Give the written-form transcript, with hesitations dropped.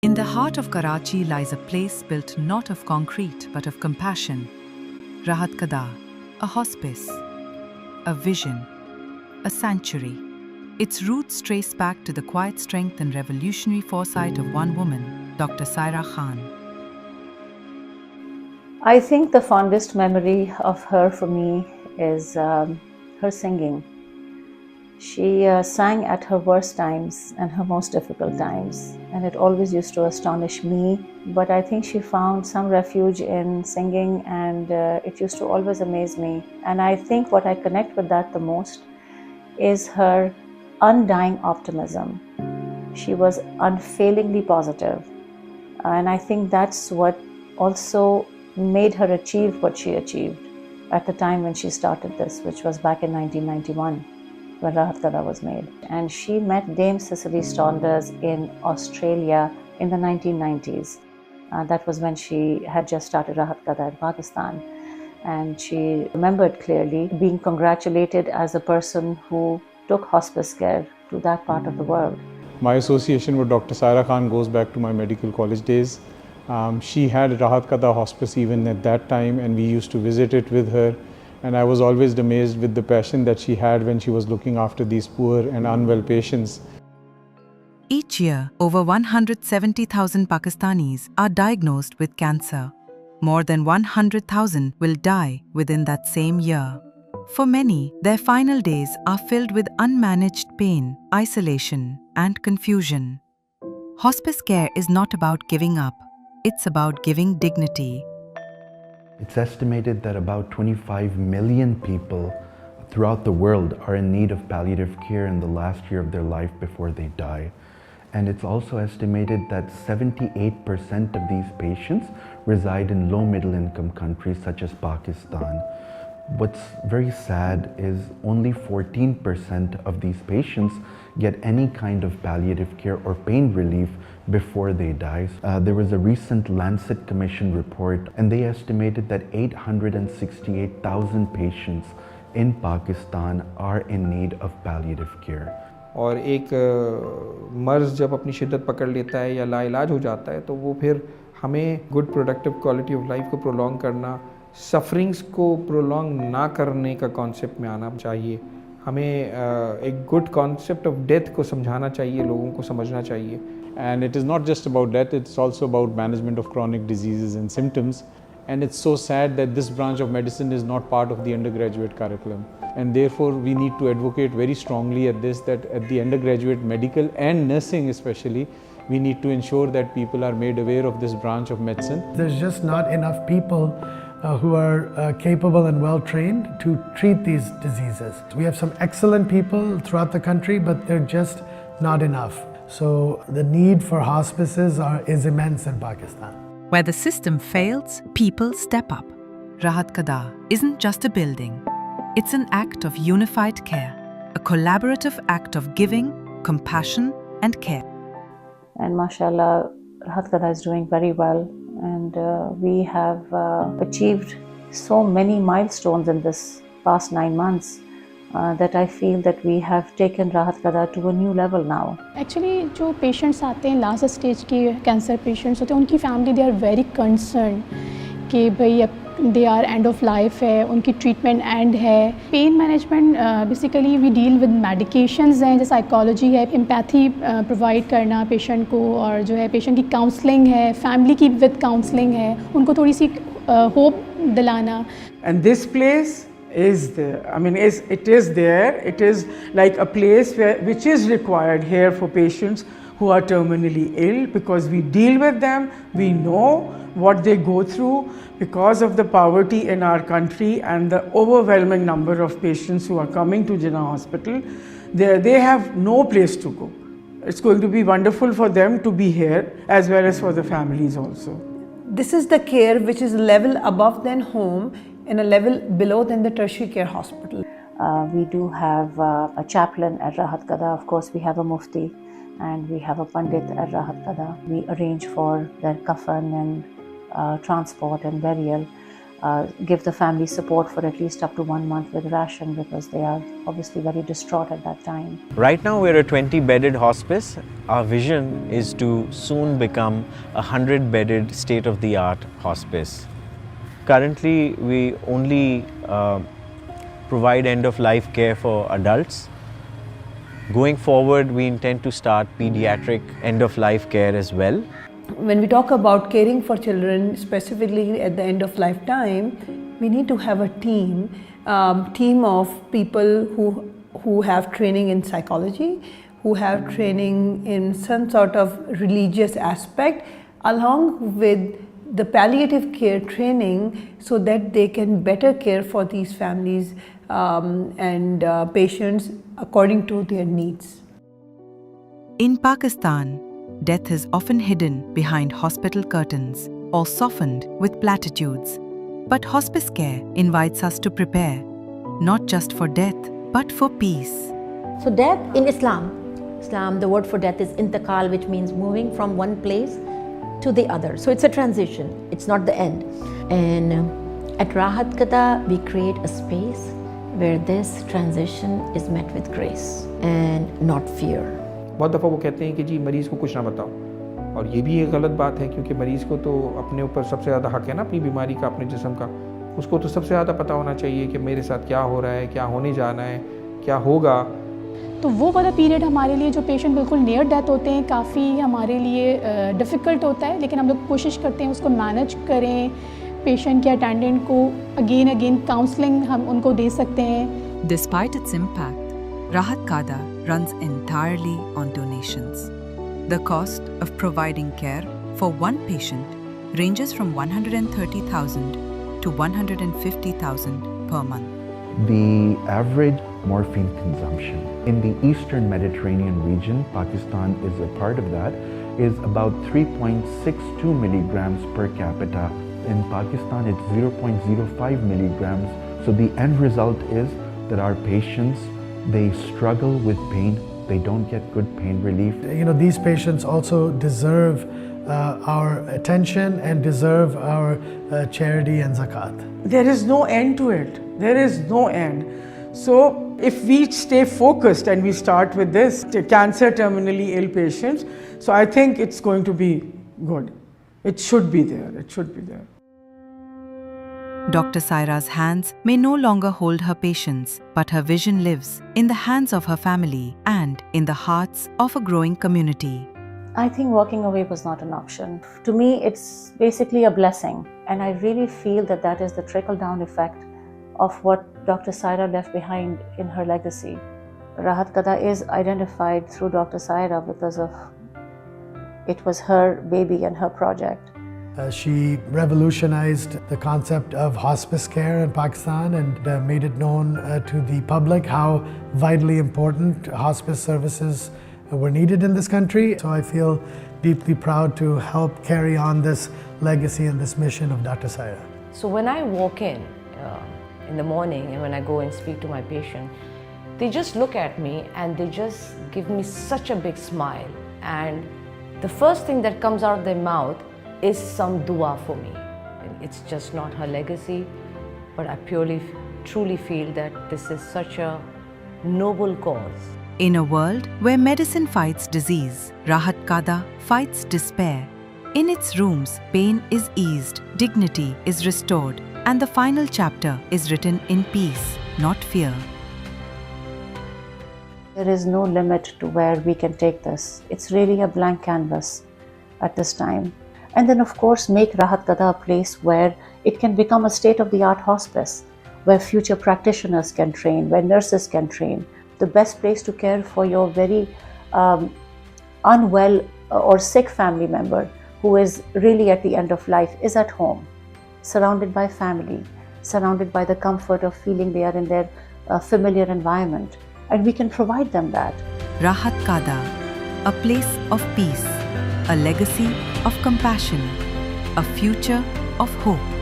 In the heart of Karachi lies a place built not of concrete but of compassion. Rahat Kada, a hospice, a vision, a sanctuary. Its roots trace back to the quiet strength and revolutionary foresight of one woman, Dr. Saira Khan. I think the fondest memory of her for me is her singing. She sang at her worst times and her most difficult times, and it always used to astonish me. But I think she found some refuge in singing, and it used to always amaze me. And I think what I connect with that the most is her undying optimism. She was unfailingly positive, and I think that's what also made her achieve what she achieved at the time when she started this, which was back in 1991. When Rahat Kada was made. And she met Dame Cicely Saunders in Australia in the 1990s. That was when she had just started Rahat Kada in Pakistan. And she remembered clearly being congratulated as a person who took hospice care to that part of the world. My association with Dr. Saira Khan goes back to my medical college days. She had Rahat Kada Hospice even at that time, and we used to visit it with her. And I was always amazed with the passion that she had when she was looking after these poor and unwell patients. Each year, over 170,000 Pakistanis are diagnosed with cancer. More than 100,000 will die within that same year. For many, their final days are filled with unmanaged pain, isolation, and confusion. Hospice care is not about giving up, it's about giving dignity. It's estimated that about 25 million people throughout the world are in need of palliative care in the last year of their life before they die. And it's also estimated that 78% of these patients reside in low-middle income countries such as Pakistan. What's very sad is only 14% of these patients get any kind of palliative care or pain relief before they die. There was a recent Lancet Commission report, and they estimated that 868,000 patients in Pakistan are in need of palliative care. और एक मर्ज़ जब अपनी शिद्दत पकड़ लेता है या लाइलाज हो जाता है तो वो फिर हमें good productive quality of life को प्रोलॉन्ग करना, सफरिंग्स को प्रोलॉन्ग ना करने का कॉन्सेप्ट में आना चाहिए. हमें एक गुड कॉन्सेप्ट ऑफ डेथ को समझाना चाहिए, लोगों को समझना चाहिए. And it is not just about death, it's also about management of chronic diseases and symptoms. And it's so sad that this branch of medicine is not part of the undergraduate curriculum. And therefore, we need to advocate very strongly at this, that at the undergraduate medical and nursing especially, we need to ensure that people are made aware of this branch of medicine. There's just not enough people who are capable and well trained to treat these diseases. We have some excellent people throughout the country, but they're just not enough. So the need for hospices is immense in Pakistan. Where the system fails, people step up. Rahat Kada isn't just a building. It's an act of unified care, a collaborative act of giving, compassion, and care. And mashallah, Rahat Kada is doing very well, and we have achieved so many milestones in this past 9 months that I feel that we have taken Rahat Kada to a new level now. Actually, जो patients आते हैं last stage के cancer patients होते हैं, उनकी family they are very concerned कि भाई अब they are end of life है, उनकी treatment end है. Pain management basically we deal with medications हैं, जैसे psychology है, empathy provide करना patient को, और जो है patient की counseling है, family की with counseling है, उनको थोड़ी सी hope दिलाना. And this place is there. I mean, it is there. It is like a place which is required here for patients who are terminally ill, because we deal with them, we know what they go through because of the poverty in our country and the overwhelming number of patients who are coming to Jinnah Hospital. They have no place to go. It's going to be wonderful for them to be here as well as for the families also. This is the care which is a level above than home and a level below than the tertiary care hospital. We do have a chaplain at Rahat Kada. Of course, we have a mufti and we have a pandit at Rahat Kada. We arrange for their kafan and transport and burial. give the family support for at least up to 1 month with ration, because they are obviously very distraught at that time. Right now we're a 20-bedded hospice. Our vision is to soon become a 100-bedded state-of-the-art hospice. Currently we only provide end-of-life care for adults. Going forward, we intend to start pediatric end-of-life care as well. When we talk about caring for children, specifically at the end of lifetime, we need to have a team of people who have training in psychology, who have training in some sort of religious aspect, along with the palliative care training, so that they can better care for these families and patients according to their needs. In Pakistan, death is often hidden behind hospital curtains or softened with platitudes. But hospice care invites us to prepare, not just for death, but for peace. So death in Islam, the word for death is intiqal, which means moving from one place to the other. So it's a transition, it's not the end. And at Rahat Kada, we create a space where this transition is met with grace and not fear. बहुत दफ़ा वो कहते हैं कि जी मरीज़ को कुछ ना बताओ, और ये भी एक गलत बात है, क्योंकि मरीज़ को तो अपने ऊपर सबसे ज़्यादा हक है ना, अपनी बीमारी का, अपने जिस्म का। उसको तो सबसे ज़्यादा पता होना चाहिए कि मेरे साथ क्या हो रहा है, क्या होने जाना है, क्या होगा। तो वो वाला पीरियड हमारे लिए, जो पेशेंट बिल्कुल नियर डेथ होते हैं, काफ़ी हमारे लिए डिफ़िकल्ट होता है, लेकिन हम लोग कोशिश करते हैं उसको मैनेज करें, पेशेंट के अटेंडेंट को अगेन काउंसलिंग हम उनको दे सकते हैं। Despite its impact, Rahat Kada runs entirely on donations. The cost of providing care for one patient ranges from 130,000 to 150,000 per month. The average morphine consumption in the Eastern Mediterranean region, Pakistan is a part of that, is about 3.62 milligrams per capita. In Pakistan, it's 0.05 milligrams. So the end result is that our patients, they struggle with pain. They don't get good pain relief. You know, these patients also deserve our attention and deserve our charity and zakat. There is no end to it. There is no end. So if we stay focused and we start with this, cancer terminally ill patients, so I think it's going to be good. It should be there. It should be there. Dr. Saira's hands may no longer hold her patients, but her vision lives in the hands of her family and in the hearts of a growing community. I think walking away was not an option. To me, it's basically a blessing. And I really feel that that is the trickle-down effect of what Dr. Saira left behind in her legacy. Rahat Kada is identified through Dr. Saira because of it was her baby and her project. She revolutionized the concept of hospice care in Pakistan and made it known to the public how vitally important hospice services were needed in this country. So I feel deeply proud to help carry on this legacy and this mission of Dr. Saira. So when I walk in the morning and when I go and speak to my patient, they just look at me and they just give me such a big smile. And the first thing that comes out of their mouth is some dua for me. And it's just not her legacy, but I truly feel that this is such a noble cause. In a world where medicine fights disease, Rahat Kada fights despair. In its rooms, pain is eased, dignity is restored, and the final chapter is written in peace, not fear. There is no limit to where we can take this. It's really a blank canvas at this time. And then, of course, make Rahat Kada a place where it can become a state-of-the-art hospice, where future practitioners can train, where nurses can train. The best place to care for your very unwell or sick family member who is really at the end of life is at home, surrounded by family, surrounded by the comfort of feeling they are in their familiar environment. And we can provide them that. Rahat Kada, a place of peace, a legacy of compassion, a future of hope.